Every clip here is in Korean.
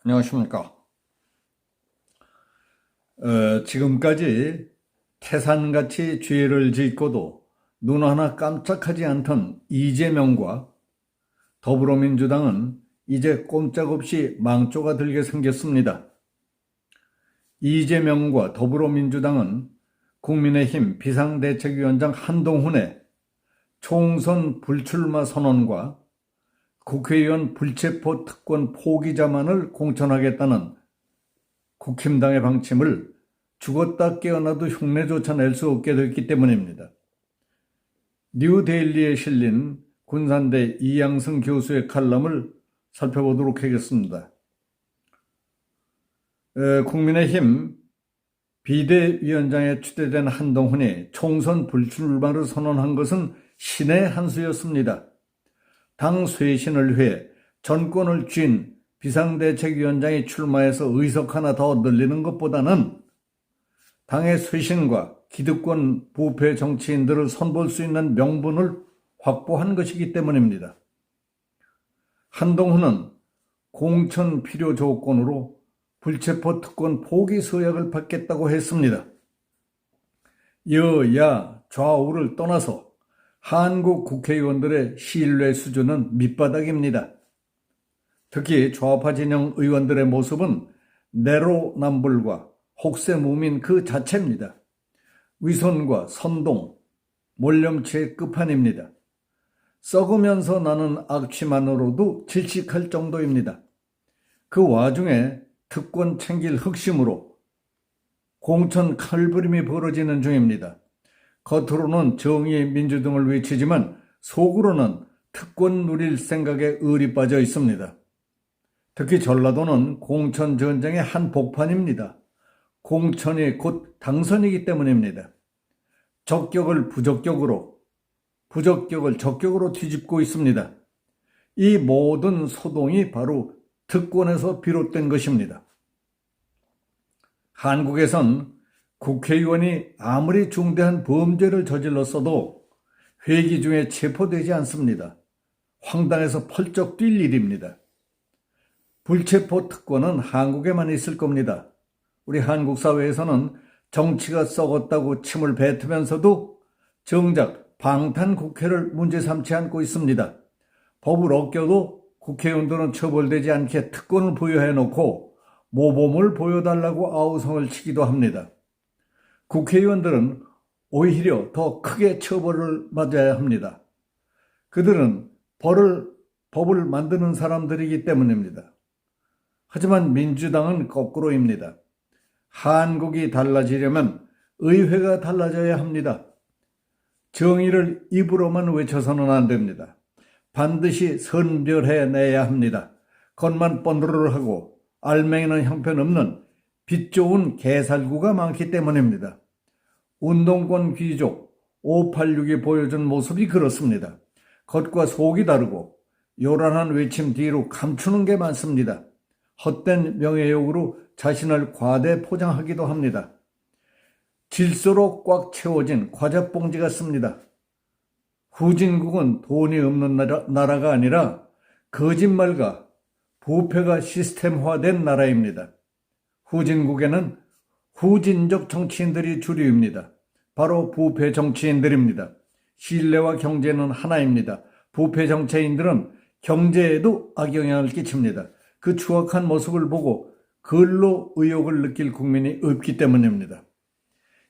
안녕하십니까. 지금까지 태산같이 죄를 짓고도 눈 하나 깜짝하지 않던 이재명과 더불어민주당은 이제 꼼짝없이 망조가 들게 생겼습니다. 이재명과 더불어민주당은 국민의힘 비상대책위원장 한동훈의 총선 불출마 선언과 국회의원 불체포 특권 포기 자만을 공천하겠다는 국힘당의 방침을 죽었다 깨어나도 흉내조차 낼 수 없게 됐기 때문입니다. 뉴데일리에 실린 군산대 이양승 교수의 칼럼을 살펴보도록 하겠습니다. 국민의힘 비대위원장에 추대된 한동훈이 총선 불출마를 선언한 것은 신의 한 수였습니다. 당 쇄신을 위해 전권을 쥔 비상대책위원장이 출마해서 의석 하나 더 늘리는 것보다는 당의 쇄신과 기득권 부패 정치인들을 손볼 수 있는 명분을 확보한 것이기 때문입니다. 한동훈은 공천 필요 조건으로 불체포 특권 포기 서약을 받겠다고 했습니다. 여야 좌우를 떠나서 한국 국회의원들의 신뢰 수준은 밑바닥입니다. 특히 좌파 진영 의원들의 모습은 내로남불과 혹세무민 그 자체입니다. 위선과 선동, 몰염치의 끝판입니다. 썩으면서 나는 악취만으로도 질식할 정도입니다. 그 와중에 특권 챙길 흑심으로 공천 칼부림이 벌어지는 중입니다. 겉으로는 정의 민주등을 외치지만 속으로는 특권 누릴 생각에 의리 빠져 있습니다. 특히 전라도는 공천 전쟁의 한 복판입니다. 공천이 곧 당선이기 때문입니다. 적격을 부적격으로, 부적격을 적격으로 뒤집고 있습니다. 이 모든 소동이 바로 특권에서 비롯된 것입니다. 한국에선 국회의원이 아무리 중대한 범죄를 저질렀어도 회기 중에 체포되지 않습니다. 황당해서 펄쩍 뛸 일입니다. 불체포 특권은 한국에만 있을 겁니다. 우리 한국 사회에서는 정치가 썩었다고 침을 뱉으면서도 정작 방탄국회를 문제 삼지 않고 있습니다. 법을 어겨도 국회의원들은 처벌되지 않게 특권을 부여해놓고 모범을 보여달라고 아우성을 치기도 합니다. 국회의원들은 오히려 더 크게 처벌을 맞아야 합니다. 그들은 법을 만드는 사람들이기 때문입니다. 하지만 민주당은 거꾸로입니다. 한국이 달라지려면 의회가 달라져야 합니다. 정의를 입으로만 외쳐서는 안 됩니다. 반드시 선별해내야 합니다. 겉만 번르르하고 알맹이는 형편없는 빛 좋은 개살구가 많기 때문입니다. 운동권 귀족 586이 보여준 모습이 그렇습니다. 겉과 속이 다르고 요란한 외침 뒤로 감추는 게 많습니다. 헛된 명예욕으로 자신을 과대 포장하기도 합니다. 질소로 꽉 채워진 과자봉지 같습니다. 후진국은 돈이 없는 나라가 아니라 거짓말과 부패가 시스템화된 나라입니다. 후진국에는 후진적 정치인들이 주류입니다. 바로 부패 정치인들입니다. 신뢰와 경제는 하나입니다. 부패 정치인들은 경제에도 악영향을 끼칩니다. 그 추악한 모습을 보고 근로 의욕을 느낄 국민이 없기 때문입니다.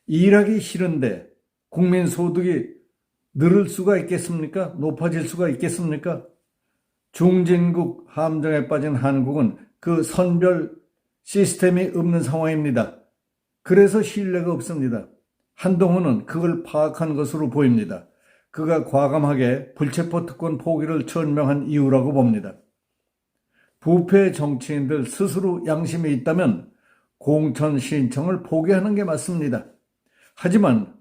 일하기 싫은데 국민 소득이 늘을 수가 있겠습니까? 높아질 수가 있겠습니까? 중진국 함정에 빠진 한국은 그 선별 시스템이 없는 상황입니다. 그래서 신뢰가 없습니다. 한동훈은 그걸 파악한 것으로 보입니다. 그가 과감하게 불체포 특권 포기를 천명한 이유라고 봅니다. 부패 정치인들 스스로 양심이 있다면 공천 신청을 포기하는 게 맞습니다. 하지만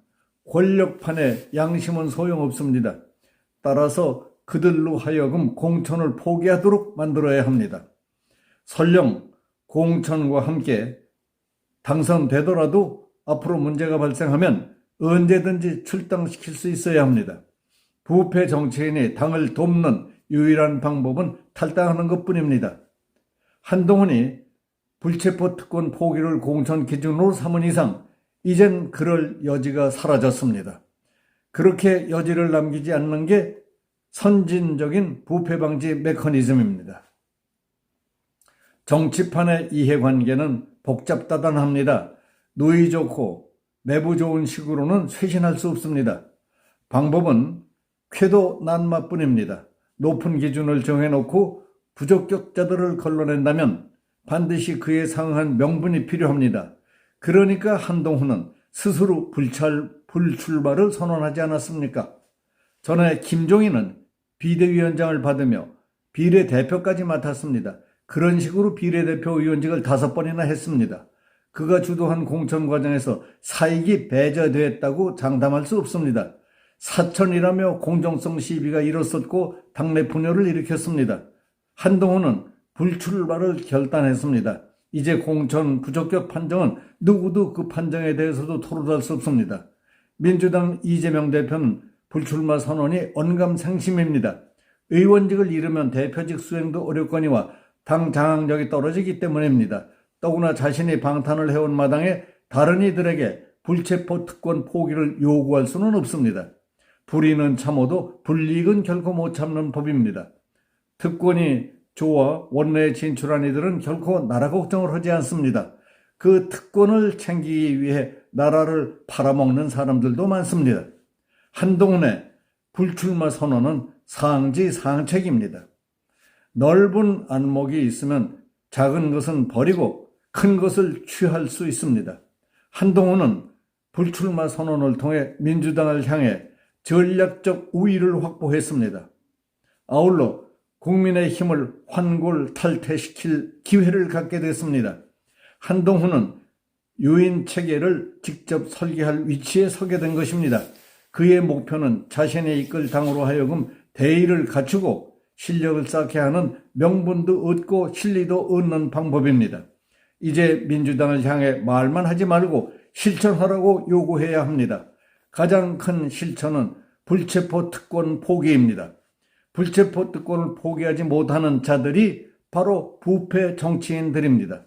권력판에 양심은 소용없습니다. 따라서 그들로 하여금 공천을 포기하도록 만들어야 합니다. 설령 공천과 함께 당선되더라도 앞으로 문제가 발생하면 언제든지 출당시킬 수 있어야 합니다. 부패 정치인이 당을 돕는 유일한 방법은 탈당하는 것뿐입니다. 한동훈이 불체포 특권 포기를 공천 기준으로 삼은 이상 이젠 그럴 여지가 사라졌습니다. 그렇게 여지를 남기지 않는 게 선진적인 부패 방지 메커니즘입니다. 정치판의 이해관계는 복잡다단합니다. 누이 좋고 매부 좋은 식으로는 쇄신할 수 없습니다. 방법은 쾌도 난마뿐입니다. 높은 기준을 정해놓고 부적격자들을 걸러낸다면 반드시 그에 상응한 명분이 필요합니다. 그러니까 한동훈은 스스로 불출마를 선언하지 않았습니까? 전에 김종인은 비대위원장을 받으며 비례대표까지 맡았습니다. 그런 식으로 비례대표 의원직을 5번이나 했습니다. 그가 주도한 공천 과정에서 사익이 배제됐다고 장담할 수 없습니다. 사천이라며 공정성 시비가 일었었고 당내 분열을 일으켰습니다. 한동훈은 불출마를 결단했습니다. 이제 공천 부적격 판정은 누구도 그 판정에 대해서도 토론할 수 없습니다. 민주당 이재명 대표는 불출마 선언이 언감생심입니다. 의원직을 잃으면 대표직 수행도 어렵거니와 당 장악력이 떨어지기 때문입니다. 더구나 자신이 방탄을 해온 마당에 다른 이들에게 불체포 특권 포기를 요구할 수는 없습니다. 불의는 참어도 불이익은 결코 못 참는 법입니다. 특권이 좋아 원내에 진출한 이들은 결코 나라 걱정을 하지 않습니다. 그 특권을 챙기기 위해 나라를 팔아먹는 사람들도 많습니다. 한동훈의 불출마 선언은 상지상책입니다. 넓은 안목이 있으면 작은 것은 버리고 큰 것을 취할 수 있습니다. 한동훈은 불출마 선언을 통해 민주당을 향해 전략적 우위를 확보했습니다. 아울러 국민의 힘을 환골탈퇴시킬 기회를 갖게 됐습니다. 한동훈은 유인 체계를 직접 설계할 위치에 서게 된 것입니다. 그의 목표는 자신이 이끌 당으로 하여금 대의를 갖추고 실력을 쌓게 하는 명분도 얻고 실리도 얻는 방법입니다. 이제 민주당을 향해 말만 하지 말고 실천하라고 요구해야 합니다. 가장 큰 실천은 불체포 특권 포기입니다. 불체포 특권을 포기하지 못하는 자들이 바로 부패 정치인들입니다.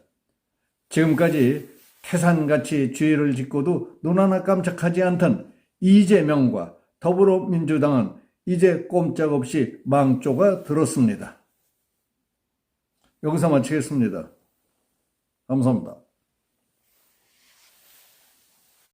지금까지 태산같이 죄를 짓고도 눈 하나 깜짝하지 않던 이재명과 더불어민주당은 이제 꼼짝없이 망조가 들었습니다. 여기서 마치겠습니다. 감사합니다.